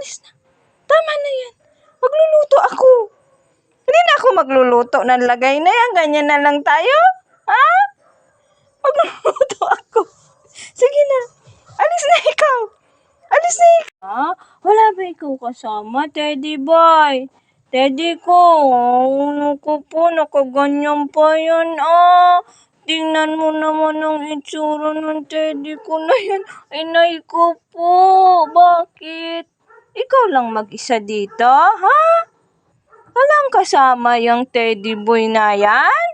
alis na. Tama na yan. Magluluto ako. Hindi na ako magluluto ng lagay na yan. Ganyan na lang tayo. Ha? Magluluto ako. Sige na. Alis na ikaw. Alis na ikaw. Ha? Wala ba ikaw kasama, Teddy boy? Teddy ko. Naku po, nakaganyan pa yan. Tingnan mo naman ang itsura ng Teddy ko na yan. Inay ko po. Bakit? Ikaw lang mag-isa dito, ha? Walang kasama yung Teddy boy na yan?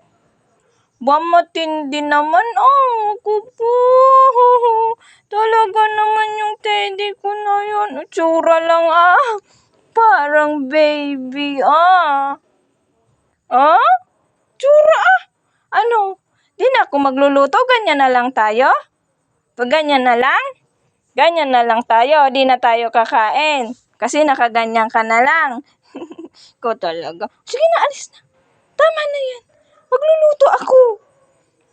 Ba matindi naman, ako po. Talaga naman yung Teddy ko na yan. Itsura lang, parang baby, Tsura, Ano? Di na ako magluluto, ganyan na lang tayo? Pag ganyan na lang tayo, di na tayo kakain. Kasi nakaganyan ka na lang. Ko talaga. Sige na, alis na. Tama na yan. Magluluto ako.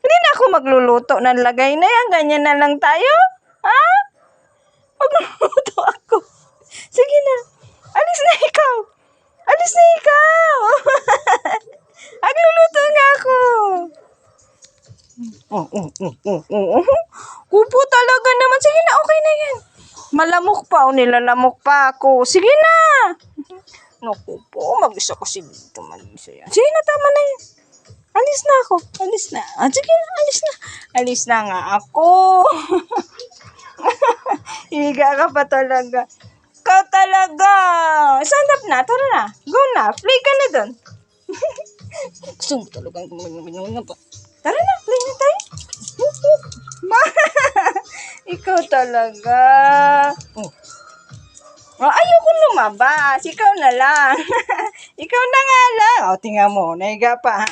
Hindi na ako magluluto ng lagay na yan. Ganyan na lang tayo? Ha? Magluluto ako. Sige na. Alis na ikaw. Alis na ikaw. Magluluto nga ako. Kupo talaga naman. Sige na, okay na yan. Malamok pa o nilalamok pa ako. Sige na. Naku po, mag-isa kasi dito. Mag-isa yan. Sige na, tama na yan. Alis na ako. Alis na. Sige na, alis na. Alis na nga ako. Higa ka pa talaga. Ikaw talaga. Stand up na. Tara na. Go na. Play ka na dun. Gusto mo talagang pa. Tara na. Play na tayo. Ikaw talaga. Ayoko lumabas. Ikaw na lang. Ikaw na nga lang. Tingnan mo. Naiga pa.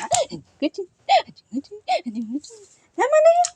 Tama na yan.